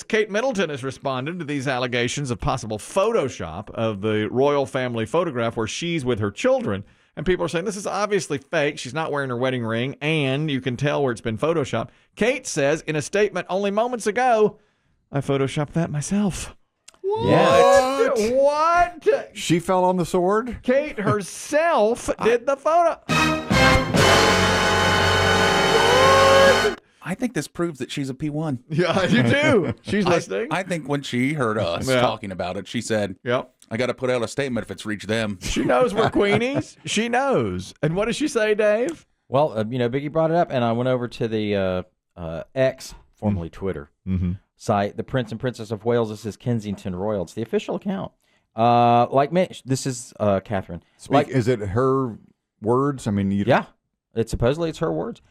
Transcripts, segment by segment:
Cate Middleton has responded to these allegations of possible Photoshop of the royal family photograph where she's with her children. And people are saying this is obviously fake. She's not wearing her wedding ring, and you can tell where it's been Photoshopped. Cate says in a statement only moments ago, I Photoshopped that myself. What? What? She fell on the sword? Cate herself did the photo. I think this proves that she's a P1. Yeah, you do. She's listening. I think when she heard us talking about it, she said, Yep. I got to put out a statement if it's reached them. She knows we're Queenies. She knows. And what does she say, Dave? Well, Biggie brought it up, and I went over to the X, formerly Twitter, site, the Prince and Princess of Wales. This is Kensington Royal. It's the official account. This is Catherine. Is it her words? I mean, yeah, supposedly it's her words.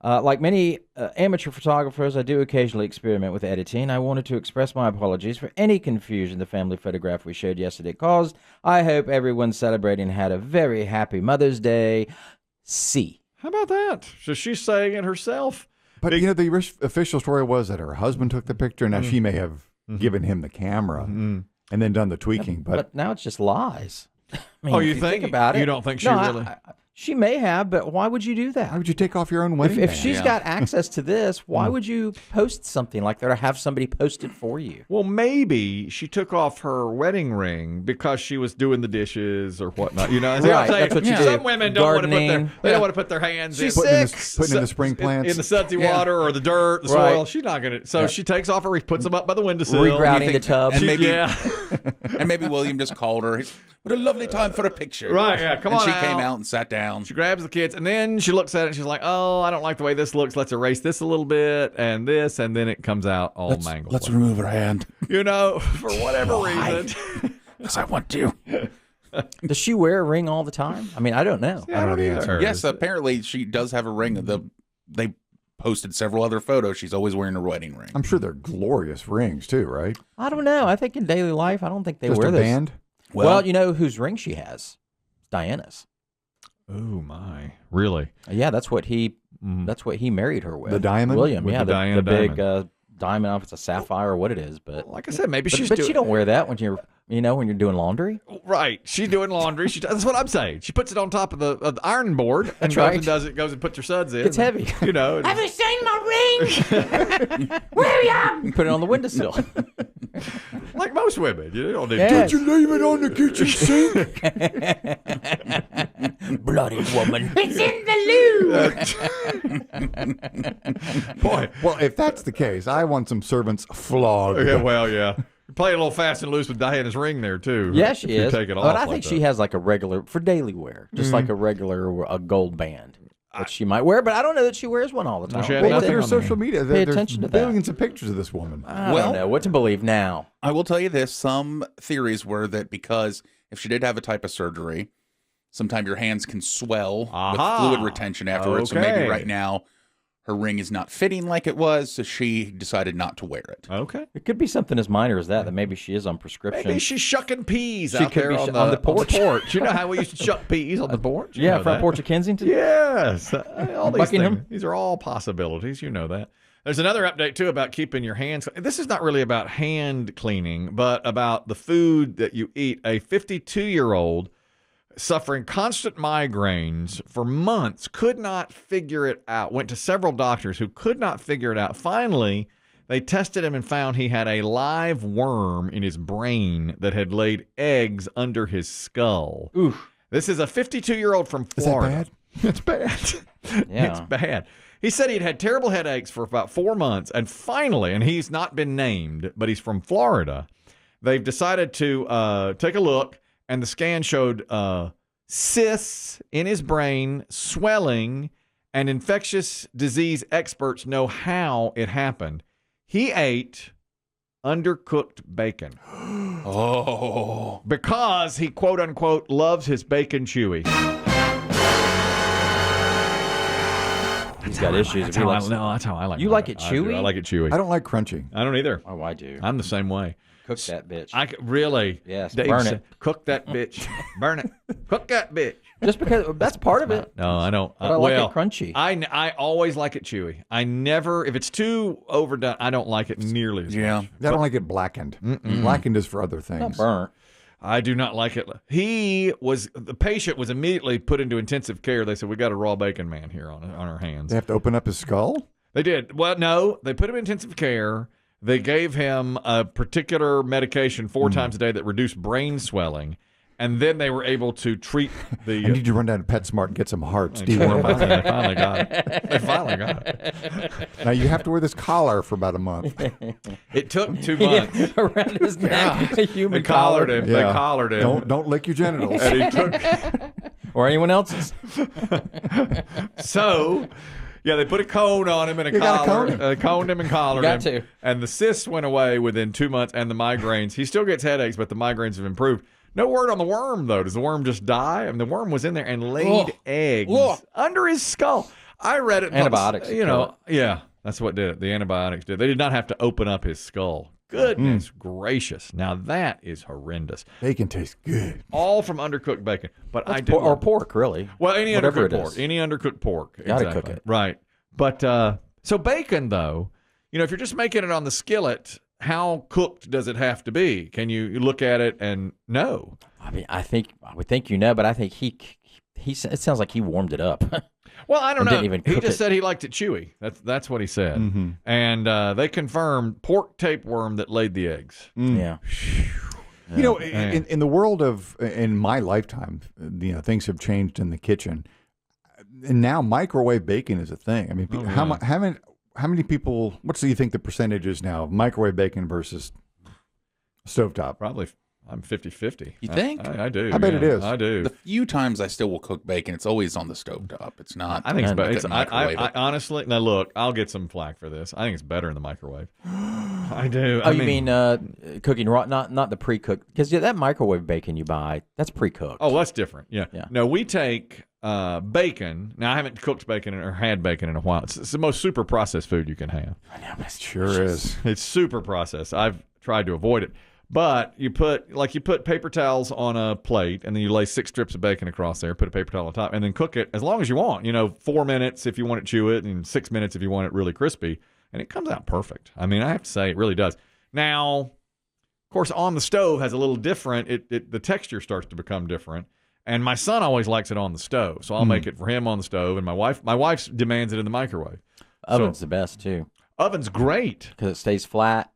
Like many amateur photographers, I do occasionally experiment with editing. I wanted to express my apologies for any confusion the family photograph we showed yesterday caused. I hope everyone celebrating had a very happy Mother's Day. C. How about that? So she's saying it herself. But, the official story was that her husband took the picture. Now, she may have given him the camera and then done the tweaking. But now it's just lies. I mean, you think about it? You don't think she really... She may have, but why would you do that? Why would you take off your own wedding If band? she's got access to this, why would you post something like that or have somebody post it for you? Well, maybe she took off her wedding ring because she was doing the dishes or whatnot. You know, Right, that's what you do. Some women don't want to put Gardening. don't want to put their hands She's in putting in the spring plants in the sudsy water or the dirt, the Right. soil. She's not gonna. So she takes off her, puts them up by the windowsill, Regrouting the tub. And maybe, yeah. and maybe William just called her. What a lovely time for a picture. Right, yeah, come and on she out. came out and sat down. She grabs the kids, and then she looks at it, and she's like, oh, I don't like the way this looks. Let's erase this a little bit, and this, and then it comes out all mangled. Let's remove her hand. For whatever reason. Because I want to. Does she wear a ring all the time? I mean, I don't know. Yeah, I don't know the answer. Yes, apparently she does have a ring. They posted several other photos. She's always wearing a wedding ring. I'm sure they're glorious rings, too, right? I don't know. I think in daily life, I don't think they Just wear a those. band? Well, you know whose ring she has? Diana's. Oh my! Really? Yeah, that's what he married her with. The diamond? William. With Yeah, the Diana big diamond. diamond. I don't know if it's a sapphire or what it is, but Like I said, maybe she's but doing. you don't wear that when you're doing laundry. Right. She's doing laundry. That's what I'm saying. She puts it on top of the iron board and goes and puts her suds in. It's heavy. You know. Have you seen my ring? William! You put it on the windowsill. Like most women. You don't need Yes. to. Did you leave it on the kitchen sink? Bloody woman. It's in the loo! Boy. Well, if that's the case, I want some servants flogged. Yeah, well, yeah. You're playing a little fast and loose with Diana's ring there, too. Yeah, she If you is. take it off But I like think that. she has like a regular, for daily wear, just like a gold band that she might wear. But I don't know that she wears one all the time. she had Well, look nothing at her on there. social media. Pay There's attention to that. billions of pictures of this woman. I don't know what to believe now. I will tell you this. Some theories were that because if she did have a type of surgery, sometimes your hands can swell with fluid retention afterwards. So Okay. maybe right now her ring is not fitting like it was, so she decided not to wear it. Okay. It could be something as minor as that maybe she is on prescription. Maybe she's shucking peas She out could there be on the porch. You know how we used to shuck peas on the porch? You Yeah, know front that. porch of Kensington. Yes. All these Buckingham? things. These are all possibilities. You know that. There's another update, too, about keeping your hands. This is not really about hand cleaning, but about the food that you eat. A 52-year-old suffering constant migraines for months, could not figure it out. Went to several doctors who could not figure it out. Finally, they tested him and found he had a live worm in his brain that had laid eggs under his skull. Oof. This is a 52-year-old from Is that Florida. bad? It's bad. Yeah. It's bad. He said he'd had terrible headaches for about 4 months, and finally, and he's not been named, but he's from Florida, they've decided to take a look, and the scan showed cysts in his brain, swelling, and infectious disease experts know how it happened. He ate undercooked bacon. Oh. Because he, quote unquote, loves his bacon chewy. He's got issues. That's how I like. You mine. like it chewy? I like it chewy. I don't like crunchy. I don't either. Oh, I do. I'm the same way. Cook that bitch. Really? Yes, Dave burn said, it. Cook that bitch. Burn it. Cook that bitch. Just because that's part of it. No, I don't. But I like it crunchy. I always like it chewy. I never, if it's too overdone, I don't like it nearly as much. I don't like it blackened. Blackened is for other things. Not burnt. I do not like it. The patient was immediately put into intensive care. They said, we got a raw bacon man here on our hands. They have to open up his skull? They did. Well, no, they put him in intensive care. They gave him a particular medication 4 times a day that reduced brain swelling. And then they were able to treat the. I need you to run down to PetSmart and get some hearts. They finally got it. They finally got it. Now you have to wear this collar for about a month. It took 2 months. Around his neck. A human They collared him. Yeah. They collared him. Don't lick your genitals. And he took. Or anyone else's. So, yeah, they put a cone on him and a got a collar. cone? Coned him and collared him. Got to. And the cysts went away within 2 months, and the migraines. He still gets headaches, but the migraines have improved. No word on the worm, though. Does the worm just die? I mean, the worm was in there and laid eggs under his skull. I read it. Antibiotics. Yeah, that's what did it. The antibiotics did. They did not have to open up his skull. Goodness gracious. Now, that is horrendous. Bacon tastes good. All from undercooked bacon. But I do. Or pork, really. Well, any Whatever undercooked it pork. is. Any undercooked pork. Gotta exactly. cook it. Right. But, so bacon, though, if you're just making it on the skillet, how cooked does it have to be? Can you look at it and know? I mean, I would think but I think it sounds like he warmed it up. Well, I don't know. Didn't even He cook just it. said he liked it chewy. That's what he said. And they confirmed pork tapeworm that laid the eggs. Yeah. In the world in my lifetime, things have changed in the kitchen, and now microwave bacon is a thing. I mean, how many people? What do you think the percentage is now of microwave bacon versus stovetop? Probably, I'm 50-50. You think? I do. I bet it is. I do. The few times I still will cook bacon, it's always on the stovetop. It's not. I think it's better. microwave I it. honestly, now look, I'll get some flack for this. I think it's better in the microwave. I do. Oh, you mean cooking raw, not the pre-cooked? Because that microwave bacon you buy, that's pre-cooked. Oh, that's different. Yeah. Yeah. No, we take bacon. Now, I haven't cooked bacon or had bacon in a while. It's the most super processed food you can have. I know, but it's Sure is. It's super processed. I've tried to avoid it. But you put paper towels on a plate, and then you lay 6 strips of bacon across there, put a paper towel on top, and then cook it as long as you want. 4 minutes if you want to chew it, and 6 minutes if you want it really crispy. And it comes out perfect. I mean, I have to say, it really does. Now, of course, on the stove has a little different. The texture starts to become different. And my son always likes it on the stove, so I'll make it for him on the stove. And my wife demands it in the microwave. Oven's the best too, Oven's great. because it stays flat.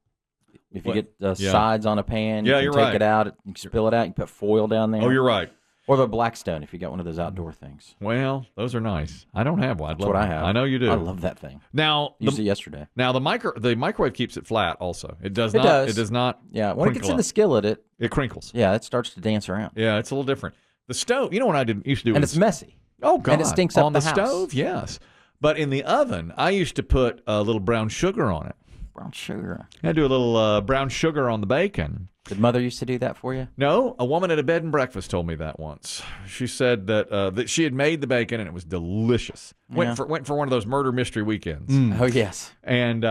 If you get the Yeah. sides on a pan, you Yeah, can you're take right. it out. You can spill it out. You can put foil down there. Oh, you're right. Or the Blackstone if you got one of those outdoor things. Well, those are nice. I don't have one. That's what I have. I know you do. I love that thing. Now, Used it yesterday. the microwave keeps it flat. Also, it does It not. does. It does not. Yeah, when it gets crinkle in the up. skillet, It crinkles. it starts to dance around. Yeah, it's a little different. The stove. You know what I used to do? And is- it's messy. Oh God! And it stinks up on the the house. stove. Yes, but in the oven, I used to put a little brown sugar on it. Brown sugar. I do a little brown sugar on the bacon. Did Mother used to do that for you? No, a woman at a bed and breakfast told me that once. She said that she had made the bacon and it was delicious. Went for one of those murder mystery weekends. Oh, yes. And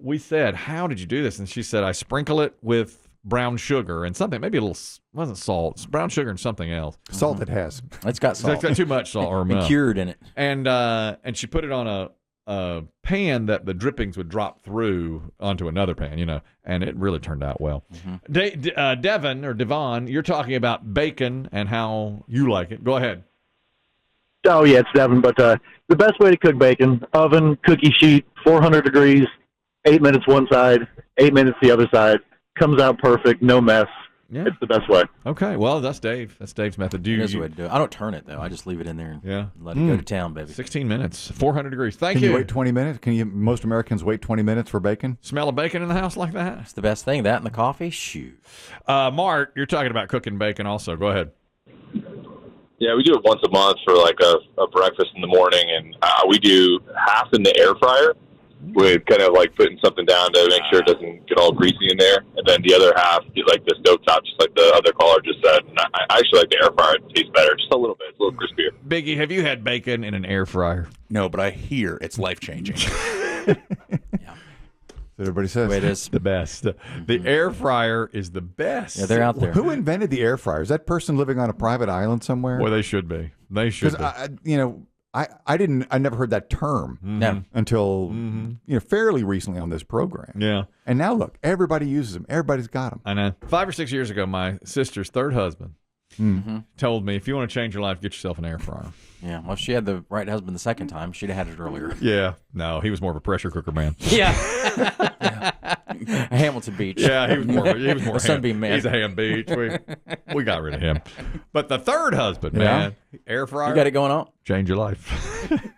we said, "How did you do this?" And she said, "I sprinkle it with brown sugar and something, maybe a little, wasn't salt, it's brown sugar and something else. Salt it has. It's got It's salt. got too much salt or and enough. cured in it. And she put it on a pan that the drippings would drop through onto another pan, and it really turned out well. Devin or Devon, you're talking about bacon and how you like it. Go ahead. Oh, yeah, it's Devin. But the best way to cook bacon, oven, cookie sheet, 400 degrees, 8 minutes one side, 8 minutes the other side. Comes out perfect, no mess. Yeah. It's the best way. Okay. Well, that's Dave. That's Dave's method. Do There's a you? way to do it. I don't turn it, though. I just leave it in there and Yeah. let it go to town, baby. 16 minutes, 400 degrees. Thank Can you. you wait 20 minutes? Most Americans wait 20 minutes for bacon? Smell of bacon in the house like that? It's the best thing. That and the coffee? Shoot. Mark, you're talking about cooking bacon also. Go ahead. Yeah, we do it once a month for like a breakfast in the morning, and we do half in the air fryer with kind of like putting something down to make sure it doesn't get all greasy in there. And then the other half, you like the stovetop, just like the other caller just said. And I actually like the air fryer. It tastes better, just a little bit. It's a little crispier. Biggie, have you had bacon in an air fryer? No, but I hear it's life-changing. Everybody says It is the best. The air fryer is the best. Yeah, they're out there. Who invented the air fryer? Is that person living on a private island somewhere? Well, they should be. They should Because be. I never heard that term No. until fairly recently on this program. Yeah. And now look, everybody uses them. Everybody's got them. I know. 5 or 6 years ago, my sister's third husband told me, if you want to change your life, get yourself an air fryer. Yeah. Well, if she had the right husband the second time, she'd have had it earlier. Yeah. No, he was more of a pressure cooker man. Yeah. Hamilton Beach. Yeah, he was more The Sunbeam man. He's a ham beach. We got rid of him. But the third husband, man, air fryer. You got it going on? Change your life.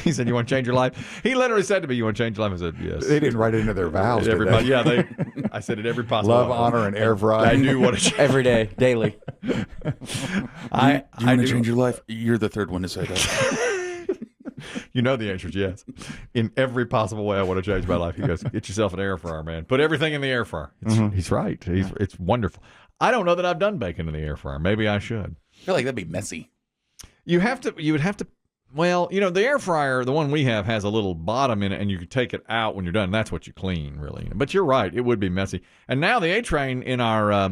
He said, "You want to change your life?" He literally said to me, "You want to change your life?" I said, "Yes." They didn't write it into their vows. did Everybody, they? yeah, I said it every possible Love, way. honor, and air I frying. do want to change. Every day, daily. I want to change your life? You're the third one to say that. You know the answer is yes. In every possible way, I want to change my life. He goes, "Get yourself an air fryer, man. Put everything in the air fryer." He's right. It's wonderful. I don't know that I've done bacon in the air fryer. Maybe I should. I feel like that'd be messy. You would have to. Well, the air fryer, the one we have, has a little bottom in it, and you can take it out when you're done. That's what you clean, really. But you're right. It would be messy. And now the A-Train in our,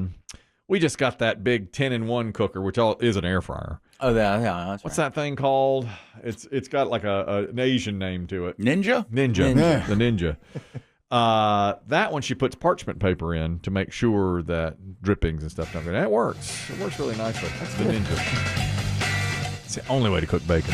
we just got that big 10-in-1 cooker, which is an air fryer. Oh, yeah, that's What's that thing called? It's got like an Asian name to it. Ninja? Ninja. Ninja. The Ninja. That one she puts parchment paper in to make sure that drippings and stuff don't go. That works. It works really nicely. That's the Ninja. It's the only way to cook bacon.